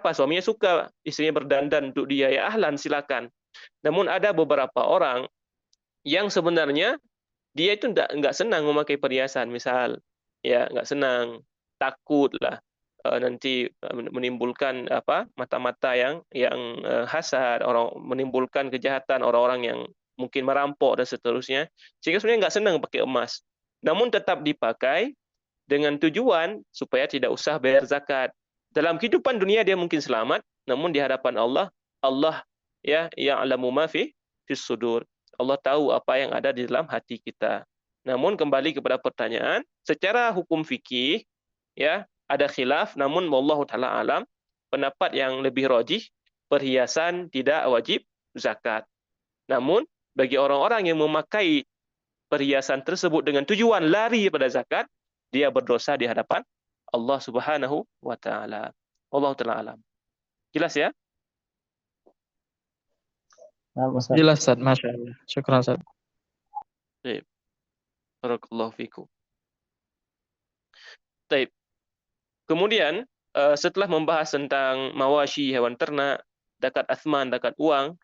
Suaminya suka istrinya berdandan untuk dia, ya ahlan, silakan. Namun ada beberapa orang yang sebenarnya dia itu nggak senang memakai perhiasan, misal ya nggak senang, takut lah nanti menimbulkan apa mata-mata yang hasad, orang menimbulkan kejahatan orang-orang yang mungkin merampok dan seterusnya, sehingga sebenarnya nggak senang pakai emas. Namun tetap dipakai dengan tujuan supaya tidak usah bayar zakat. Dalam kehidupan dunia dia mungkin selamat, namun di hadapan Allah, Allah ya ya'lamu ma fi fis sudur. Allah tahu apa yang ada di dalam hati kita. Namun kembali kepada pertanyaan, secara hukum fikih ya ada khilaf, namun wallahu taala alam, pendapat yang lebih rajih, perhiasan tidak wajib zakat. Namun bagi orang-orang yang memakai perhiasan tersebut dengan tujuan lari pada zakat, dia berdosa di hadapan Allah Subhanahu wa taala. Allah taala alam. Jelas ya? Nah, Ustaz. Jelas, Ustaz. Masya Allah. Syukran, Ustaz. Baik. Barakallahu fikum. Baik. Kemudian setelah membahas tentang mawashi, hewan ternak, zakat athman, zakat uang,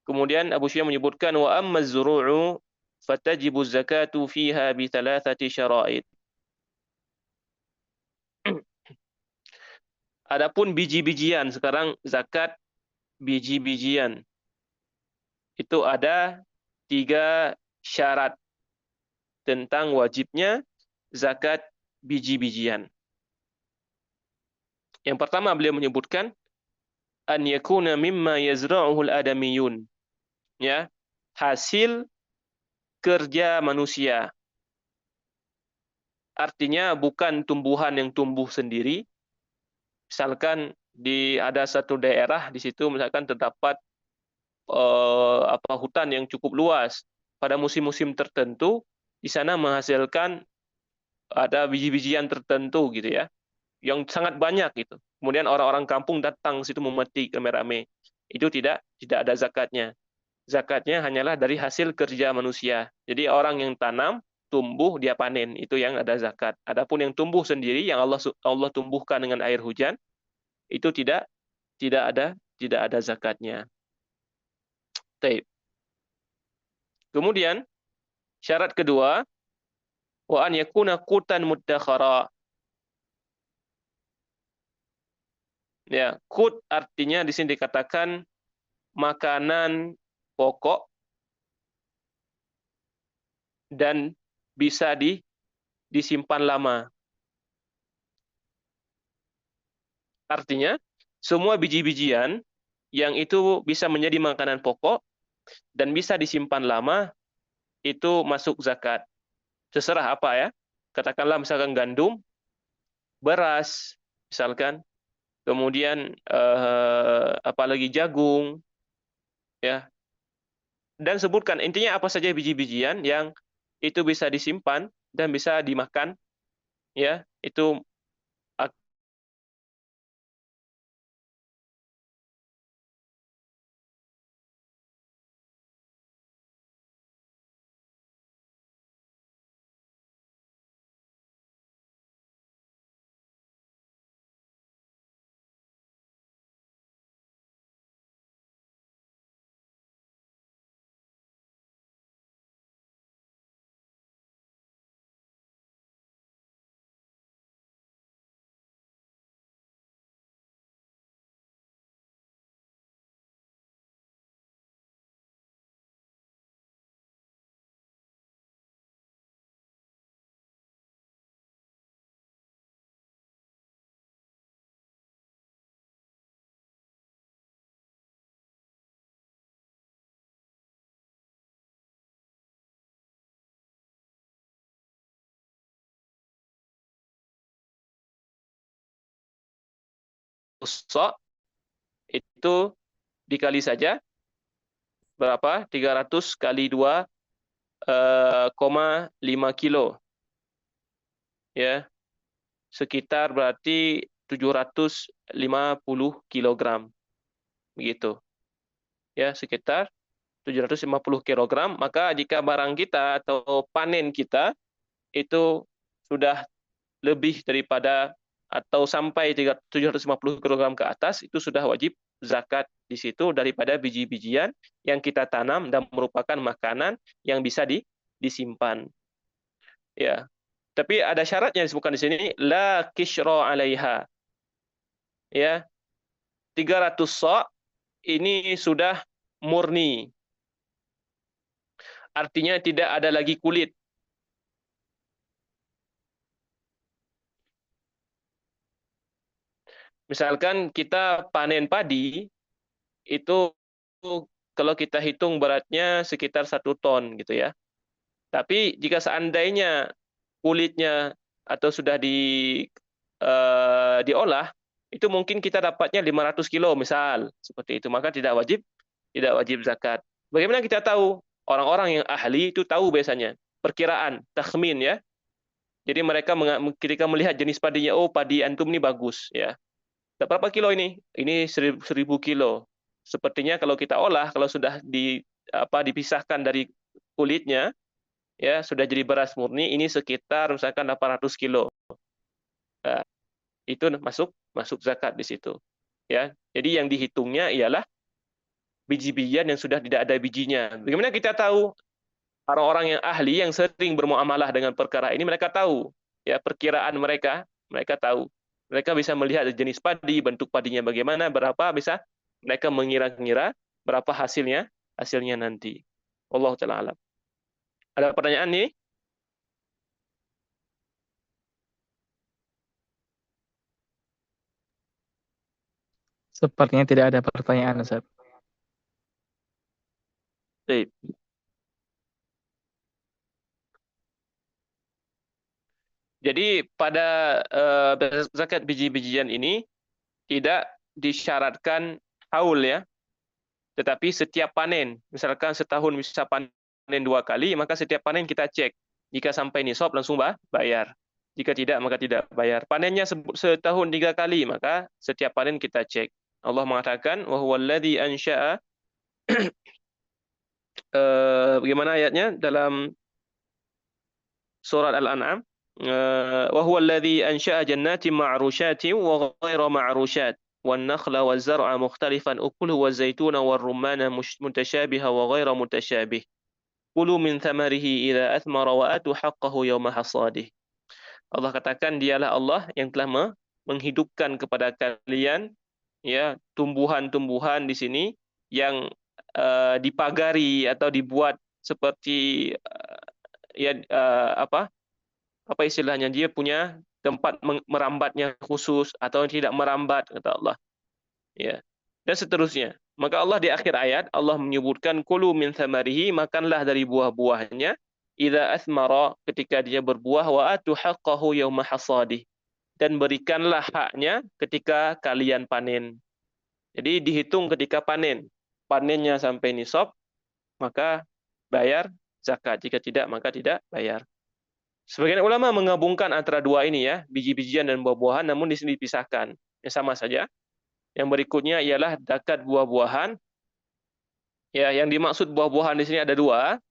kemudian Abu Syu'aib menyebutkan wa amma az-zuru'u fatajibu zakatu fiha bi thalathati syara'id. Adapun biji-bijian, sekarang zakat biji-bijian itu ada 3 syarat tentang wajibnya zakat biji-bijian. Yang pertama beliau menyebutkan an yakuna mimma yazra'uhu al-adamiyun. Ya, hasil kerja manusia. Artinya bukan tumbuhan yang tumbuh sendiri. Misalkan ada satu daerah di situ misalkan terdapat hutan yang cukup luas pada musim-musim tertentu, di sana menghasilkan ada biji-bijian tertentu gitu ya, yang sangat banyak gitu. Kemudian orang-orang kampung datang situ memetik rame-rame. Itu tidak ada zakatnya. Zakatnya hanyalah dari hasil kerja manusia. Jadi orang yang tanam, tumbuh, dia panen, itu yang ada zakat. Adapun yang tumbuh sendiri yang Allah tumbuhkan dengan air hujan, itu tidak ada zakatnya. Baik. Kemudian syarat kedua, wa an yakuna qutan muddakhara. Ya, qut artinya di sini dikatakan makanan pokok dan bisa disimpan lama. Artinya, semua biji-bijian yang itu bisa menjadi makanan pokok dan bisa disimpan lama, itu masuk zakat. Terserah apa ya. Katakanlah misalkan gandum, beras, misalkan, kemudian apalagi jagung, ya. Dan sebutkan intinya apa saja biji-bijian yang itu bisa disimpan dan bisa dimakan, ya, itu sok itu dikali saja berapa? 300 kali 2,5 kilo. Ya, sekitar berarti 750 kilogram. Begitu. Ya, sekitar 750 kilogram, maka jika barang kita atau panen kita itu sudah lebih daripada atau sampai 750 kg ke atas itu sudah wajib zakat di situ daripada biji-bijian yang kita tanam dan merupakan makanan yang bisa disimpan. Ya. Tapi ada syaratnya disebutkan di sini la kishra 'alaiha. Ya. 300 sa' ini sudah murni. Artinya tidak ada lagi kulit. Misalkan kita panen padi, itu kalau kita hitung beratnya sekitar 1 ton gitu ya. Tapi jika seandainya kulitnya atau sudah diolah, itu mungkin kita dapatnya 500 kilo misal seperti itu, maka tidak wajib zakat. Bagaimana kita tahu? Orang-orang yang ahli itu tahu biasanya perkiraan, takhmin ya. Jadi mereka ketika melihat jenis padinya, oh padi antum ini bagus ya. Berapa kilo ini? Ini 1000 kilo. Sepertinya kalau kita olah, kalau sudah dipisahkan dari kulitnya, ya sudah jadi beras murni, ini sekitar misalkan 800 kilo. Nah, itu masuk zakat di situ. Ya, jadi yang dihitungnya ialah biji-bijian yang sudah tidak ada bijinya. Bagaimana kita tahu? Orang-orang yang ahli yang sering bermuamalah dengan perkara ini, mereka tahu ya perkiraan mereka tahu. Mereka bisa melihat jenis padi, bentuk padinya bagaimana, berapa, bisa mereka mengira-ngira berapa hasilnya nanti. Allah taala alam. Ada pertanyaan nih? Sepertinya tidak ada pertanyaan, Ustaz. Baik. Jadi pada zakat biji-bijian ini tidak disyaratkan haul ya, tetapi setiap panen, misalkan setahun bisa panen 2 kali, maka setiap panen kita cek. Jika sampai nisab langsung bayar. Jika tidak, maka tidak bayar. Panennya setahun 3 kali, maka setiap panen kita cek. Allah mengatakan, wa huwallazi ansha'a bagaimana ayatnya dalam surat Al-An'am? Wa huwallazi ansha'a jannatin ma'rushatin wa ghaira ma'rushat. والنخل والزرع مختلفا أكله والزيتون والرمان متشابها وغير متشابه كلوا من ثمره إذا أثمر وآتوا حقه يوم حصاده. Allah katakan dialah Allah yang telah menghidupkan kepada kalian ya tumbuhan-tumbuhan di sini yang dipagari atau dibuat seperti apa istilahnya, dia punya tempat merambatnya khusus atau tidak merambat kata Allah ya, dan seterusnya. Maka Allah di akhir ayat Allah menyebutkan kulu min thamarihi, makanlah dari buah-buahnya, idza asmara, ketika dia berbuah, wa atu haqqahu yauma hasadih, dan berikanlah haknya ketika kalian panen. Jadi dihitung ketika panen. Panennya sampai nisab, maka bayar zakat. Jika tidak, maka tidak bayar. Sebagian ulama menggabungkan antara dua ini ya, biji-bijian dan buah-buahan, namun di sini dipisahkan. Ya, sama saja. Yang berikutnya ialah zakat buah-buahan. Ya, yang dimaksud buah-buahan di sini ada dua.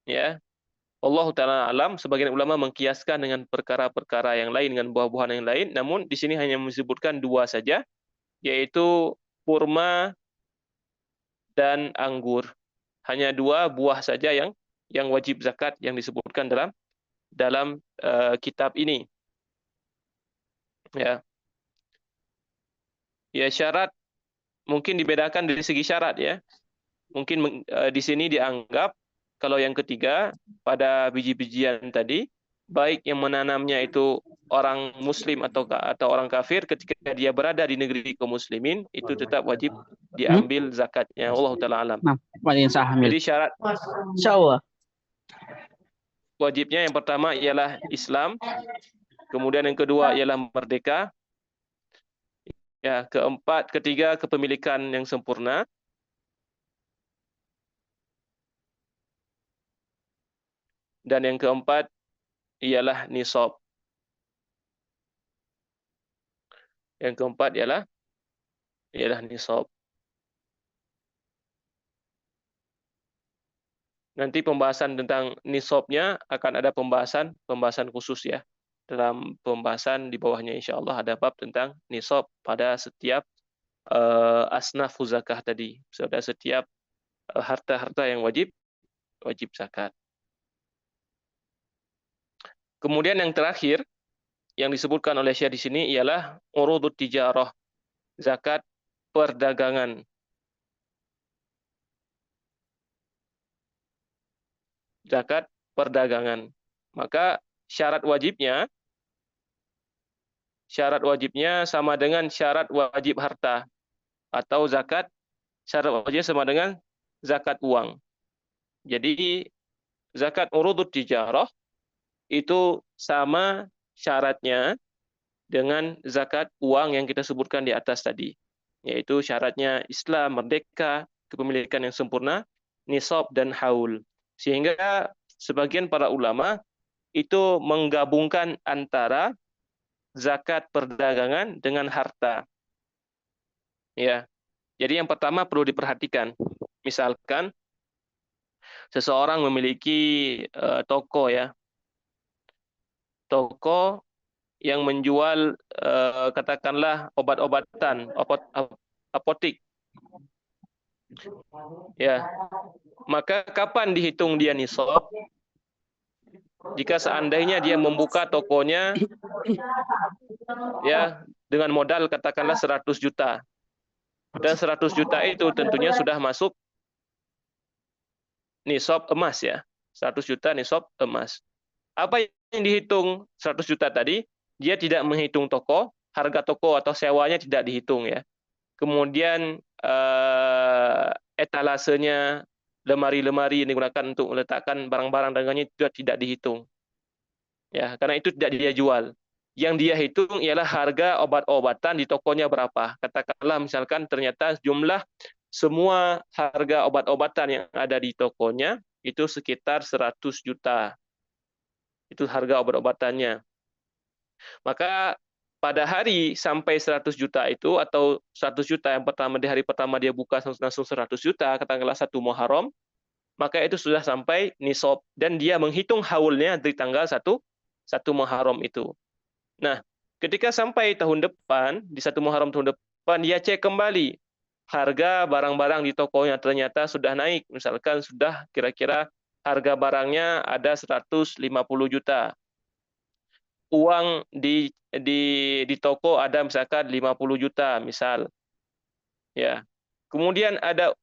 Ya, Allah taala alam. Sebagian ulama mengkiaskan dengan perkara-perkara yang lain, dengan buah-buahan yang lain. Namun di sini hanya disebutkan dua saja, yaitu kurma dan anggur. Hanya dua buah saja yang wajib zakat yang disebutkan dalam kitab ini. Ya, ya syarat mungkin dibedakan dari segi syarat ya. Mungkin di sini dianggap kalau yang ketiga pada biji-bijian tadi, baik yang menanamnya itu orang muslim atau orang kafir, ketika dia berada di negeri kaum muslimin itu tetap wajib diambil zakatnya. Allah taala alam. Nah, Jadi syarat Insyaallah. wajibnya yang pertama ialah Islam, kemudian yang kedua ialah merdeka, ya, ketiga kepemilikan yang sempurna, dan yang keempat ialah nisab. Yang keempat ialah nisab. Nanti pembahasan tentang nisabnya akan ada pembahasan khusus ya. dalam pembahasan di bawahnya insya Allah ada bab tentang nisab pada setiap asnaf zakah tadi, pada setiap harta-harta yang wajib zakat. Kemudian yang terakhir yang disebutkan oleh Syekh di sini ialah urudut tijarah, zakat perdagangan. Zakat perdagangan. Maka syarat wajibnya sama dengan syarat wajib harta, atau zakat syarat wajibnya sama dengan zakat uang. Jadi zakat urudut tijarah itu sama syaratnya dengan zakat uang yang kita sebutkan di atas tadi, yaitu syaratnya Islam, merdeka, kepemilikan yang sempurna, nisab dan haul. Sehingga sebagian para ulama itu menggabungkan antara zakat perdagangan dengan harta. Ya. Jadi yang pertama perlu diperhatikan. Misalkan seseorang memiliki toko ya. Toko yang menjual katakanlah obat-obatan, apotik. Ya. Maka kapan dihitung dia nisab? Jika seandainya dia membuka tokonya ya dengan modal katakanlah 100 juta. Dan 100 juta itu tentunya sudah masuk nisab emas ya. 100 juta nisab emas. Apa yang dihitung 100 juta tadi? Dia tidak menghitung toko, harga toko atau sewanya tidak dihitung ya. Kemudian etalasenya, lemari-lemari yang digunakan untuk meletakkan barang-barang dagangannya juga tidak dihitung. Ya, karena itu tidak dia jual. Yang dia hitung ialah harga obat-obatan di tokonya berapa. Katakanlah misalkan ternyata jumlah semua harga obat-obatan yang ada di tokonya itu sekitar 100 juta. Itu harga obat-obatannya. Maka pada hari sampai 100 juta itu, atau 100 juta yang pertama di hari pertama dia buka langsung 100 juta, katakanlah 1 Muharram, maka itu sudah sampai nisab dan dia menghitung haulnya dari tanggal 1 Muharram itu. Nah, ketika sampai tahun depan, di 1 Muharram tahun depan, dia cek kembali harga barang-barang di tokonya ternyata sudah naik. Misalkan sudah kira-kira harga barangnya ada 150 juta. Uang di toko ada misalkan 50 juta, misal. Ya. Kemudian ada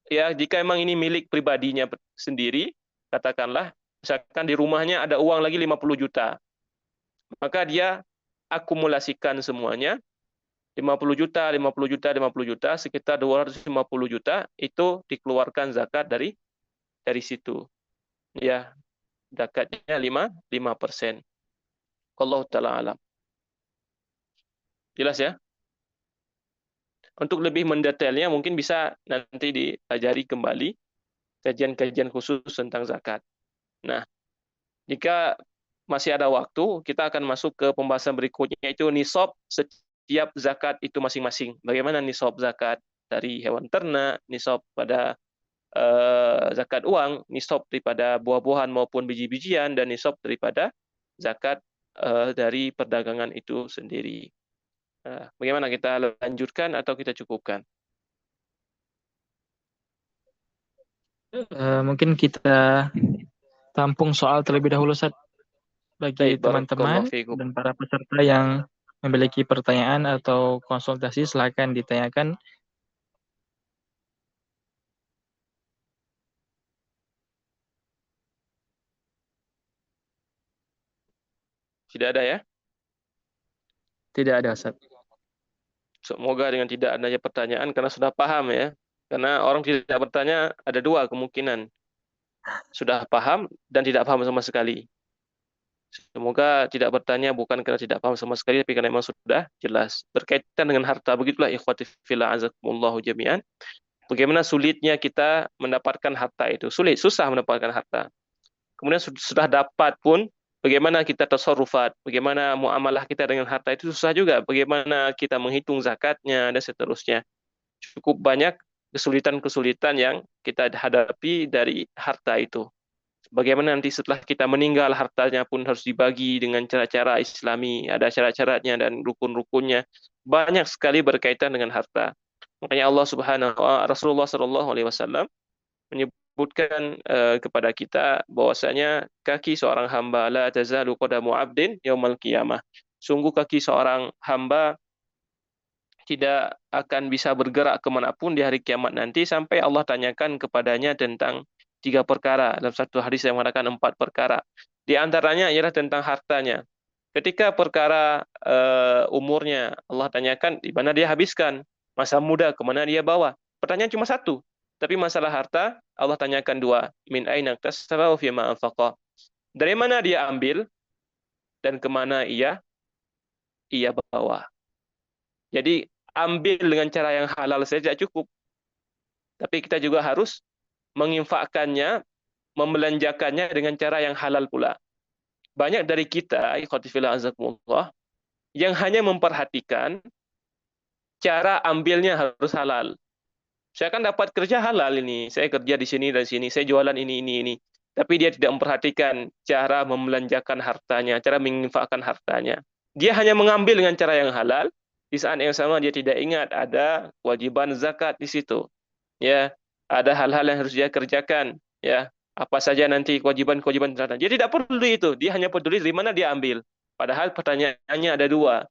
ya jika memang ini milik pribadinya sendiri, katakanlah misalkan di rumahnya ada uang lagi 50 juta. Maka dia akumulasikan semuanya, 50 juta, 50 juta, 50 juta, sekitar 250 juta, itu dikeluarkan zakat dari situ. Ya, zakatnya 5%. Wallahu ta'ala alam. Jelas ya? Untuk lebih mendetailnya mungkin bisa nanti dipelajari kembali kajian-kajian khusus tentang zakat. Nah, jika masih ada waktu, kita akan masuk ke pembahasan berikutnya, yaitu nisab setiap zakat itu masing-masing. Bagaimana nisab zakat dari hewan ternak, nisab pada zakat uang, nisab daripada buah-buahan maupun biji-bijian, dan nisab daripada zakat dari perdagangan itu sendiri. Bagaimana, kita lanjutkan atau kita cukupkan? Mungkin kita tampung soal terlebih dahulu, Ustaz. Bagi Baik, teman-teman barakallahu fiikum. dan para peserta yang memiliki pertanyaan atau konsultasi, silakan ditanyakan. Tidak ada ya? Tidak ada, Ustaz. Semoga dengan tidak adanya pertanyaan karena sudah paham ya. Karena orang tidak bertanya ada dua kemungkinan. Sudah paham dan tidak paham sama sekali. Semoga tidak bertanya bukan karena tidak paham sama sekali, tapi karena memang sudah jelas. Berkaitan dengan harta, begitulah ikhwati fillah azakumullahu jami'an. Bagaimana sulitnya kita mendapatkan harta itu. Sulit, susah mendapatkan harta. Kemudian sudah dapat pun, bagaimana kita tasarrufat, bagaimana muamalah kita dengan harta itu susah juga. Bagaimana kita menghitung zakatnya, dan seterusnya. Cukup banyak kesulitan-kesulitan yang kita hadapi dari harta itu. Bagaimana nanti setelah kita meninggal hartanya pun harus dibagi dengan cara-cara Islami, ada syarat-syaratnya dan rukun-rukunnya. Banyak sekali berkaitan dengan harta. Makanya Rasulullah Shallallahu Alaihi Wasallam menyebutkan kepada kita bahwasanya kaki seorang hamba la tazalu qadamu abdin yaumal qiyamah. Sungguh kaki seorang hamba tidak akan bisa bergerak kemanapun di hari kiamat nanti sampai Allah tanyakan kepadanya tentang 3 perkara. Dalam satu hadis yang mengatakan 4 perkara. Di antaranya ialah tentang hartanya. Ketika perkara umurnya, Allah tanyakan di mana dia habiskan. Masa muda, kemana dia bawa. Pertanyaan cuma satu. Tapi masalah harta, Allah tanyakan 2. Min aina iktasaba wa fima anfaqa. Dari mana dia ambil dan kemana ia bawa. Jadi ambil dengan cara yang halal saja cukup. Tapi kita juga harus menginfakkannya, membelanjakannya dengan cara yang halal pula. Banyak dari kita, ikhwatifillah azakumullah, yang hanya memperhatikan cara ambilnya harus halal. Saya kan dapat kerja halal ini, saya kerja di sini dan sini, saya jualan ini. Tapi dia tidak memperhatikan cara membelanjakan hartanya, cara menginfakkan hartanya. Dia hanya mengambil dengan cara yang halal, di saat yang sama dia tidak ingat ada kewajiban zakat di situ. Ya, ada hal-hal yang harus dia kerjakan, ya. Apa saja nanti kewajiban-kewajiban zakat. Dia tidak peduli itu, dia hanya peduli dari mana dia ambil. Padahal pertanyaannya ada 2.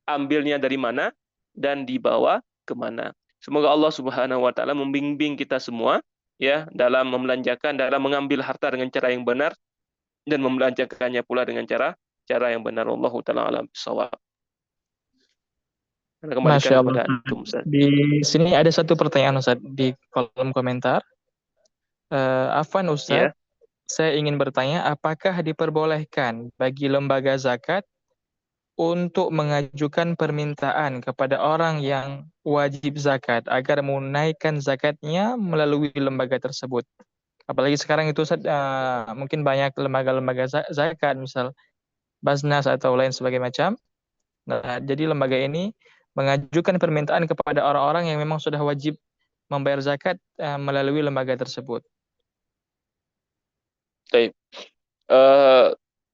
Ambilnya dari mana dan dibawa kemana. Semoga Allah Subhanahu wa taala membimbing kita semua ya dalam membelanjakan, dalam mengambil harta dengan cara yang benar dan membelanjakannya pula dengan cara yang benar. Wallahu taala alam bisawab. Kembalikan Masya Allah. kepada antum, Ustaz. Di sini ada satu pertanyaan Ustaz di kolom komentar. Afwan Ustaz, Ya, saya ingin bertanya, apakah diperbolehkan bagi lembaga zakat untuk mengajukan permintaan kepada orang yang wajib zakat agar menunaikan zakatnya melalui lembaga tersebut? Apalagi sekarang itu Ustaz, mungkin banyak lembaga-lembaga zakat, misal Basnas atau lain sebagainya macam. Nah, jadi lembaga ini mengajukan permintaan kepada orang-orang yang memang sudah wajib membayar zakat melalui lembaga tersebut. baik.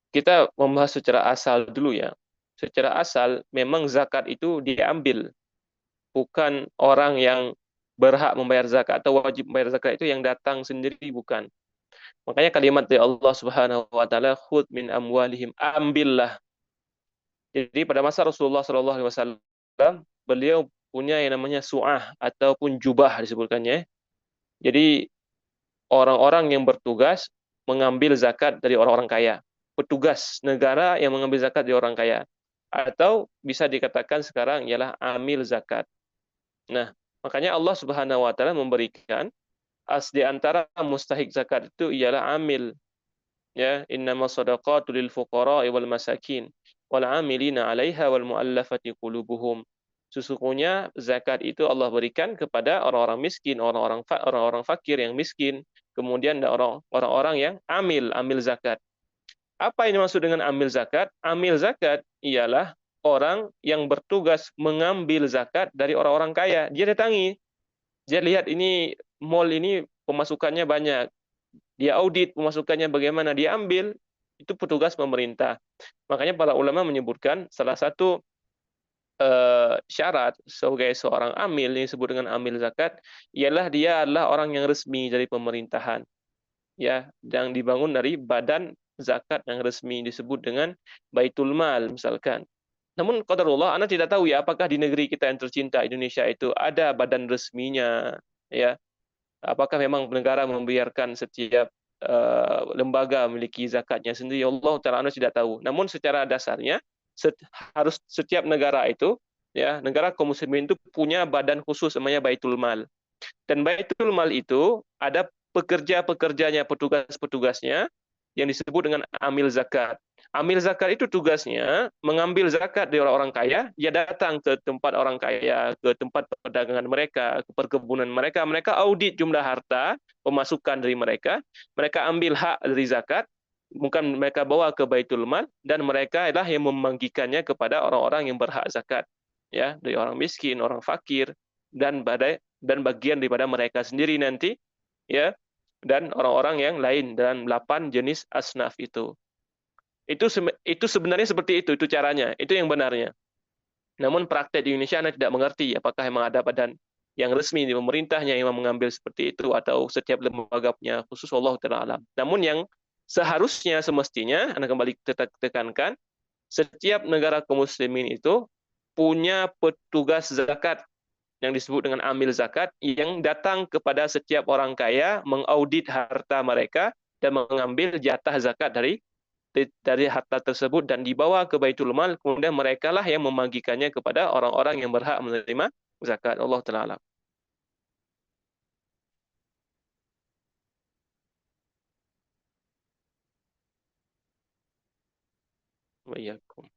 Kita membahas secara asal dulu ya. Secara asal memang zakat itu diambil, bukan orang yang berhak membayar zakat atau wajib membayar zakat itu yang datang sendiri, bukan. Makanya kalimat dari Allah Subhanahu wa taala, khudh min amwalihim, ambillah. Jadi pada masa Rasulullah Shallallahu alaihi wasallam, beliau punya yang namanya su'ah ataupun jubah disebutkannya. Jadi orang-orang yang bertugas mengambil zakat dari orang-orang kaya. Petugas negara yang mengambil zakat dari orang kaya. Atau bisa dikatakan sekarang ialah amil zakat. Nah, makanya Allah Subhanahu wa taala memberikan di antara mustahik zakat itu ialah amil. Ya, innamas shadaqatu lil fuqara'i wal masakin wal 'amilina 'alaiha wal mu'allafati qulubuhum. Sesungguhnya zakat itu Allah berikan kepada orang-orang miskin, orang-orang fakir yang miskin, kemudian ada orang-orang yang amil zakat. Apa ini maksud dengan amil zakat? Amil zakat ialah orang yang bertugas mengambil zakat dari orang-orang kaya. Dia datangi, dia lihat ini mall ini pemasukannya banyak. Dia audit pemasukannya bagaimana, dia ambil. Itu petugas pemerintah. Makanya para ulama menyebutkan salah satu syarat sebagai seorang amil yang disebut dengan amil zakat ialah dia adalah orang yang resmi dari pemerintahan. Ya, yang dibangun dari badan zakat yang resmi disebut dengan Baitul Mal misalkan. Namun qadarullah, Anda tidak tahu ya apakah di negeri kita yang tercinta Indonesia itu ada badan resminya, ya. Apakah memang negara membiarkan setiap lembaga memiliki zakatnya sendiri? Allah Ta'ala Anda tidak tahu. Namun secara dasarnya harus setiap negara itu, ya, negara kaum muslimin itu punya badan khusus namanya Baitul Mal. Dan Baitul Mal itu ada pekerja-pekerjanya, petugas-petugasnya yang disebut dengan amil zakat. Amil zakat itu tugasnya mengambil zakat dari orang-orang kaya, dia datang ke tempat orang kaya, ke tempat perdagangan mereka, ke perkebunan mereka, mereka audit jumlah harta, pemasukan dari mereka ambil hak dari zakat, bukan mereka bawa ke Baitul Mal, dan mereka adalah yang membagikannya kepada orang-orang yang berhak zakat. Ya, dari orang miskin, orang fakir, dan bagian daripada mereka sendiri nanti, ya, dan orang-orang yang lain dalam 8 jenis asnaf itu. Itu sebenarnya seperti itu caranya, itu yang benarnya. Namun praktek di Indonesia Anda tidak mengerti apakah memang ada badan yang resmi di pemerintahnya yang mengambil seperti itu atau setiap lembaga punya khusus, Allah Ta'ala. Namun yang seharusnya semestinya Anda kembali tekankan, setiap negara kaum muslimin itu punya petugas zakat yang disebut dengan amil zakat yang datang kepada setiap orang kaya mengaudit harta mereka dan mengambil jatah zakat dari harta tersebut dan dibawa ke Baitul Mal, kemudian mereka lah yang membagikannya kepada orang-orang yang berhak menerima zakat. Allah Ta'ala. Wa iyyakum.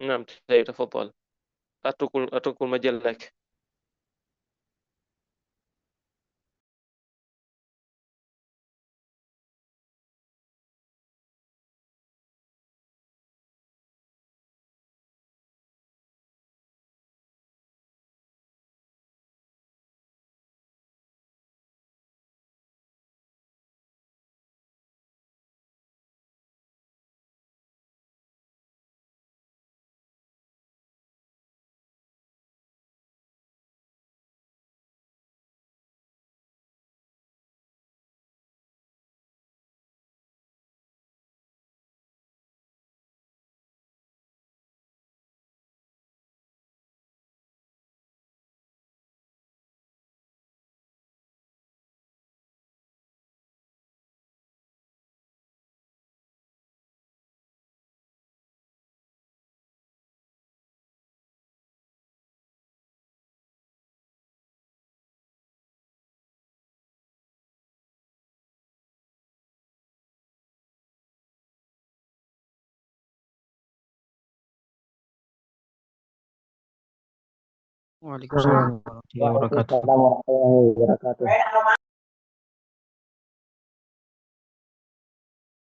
نعم طيب تفضل. أترك المجال لك. Waalaikumsalam warahmatullahi wabarakatuh. Waalaikumsalam warahmatullahi wabarakatuh.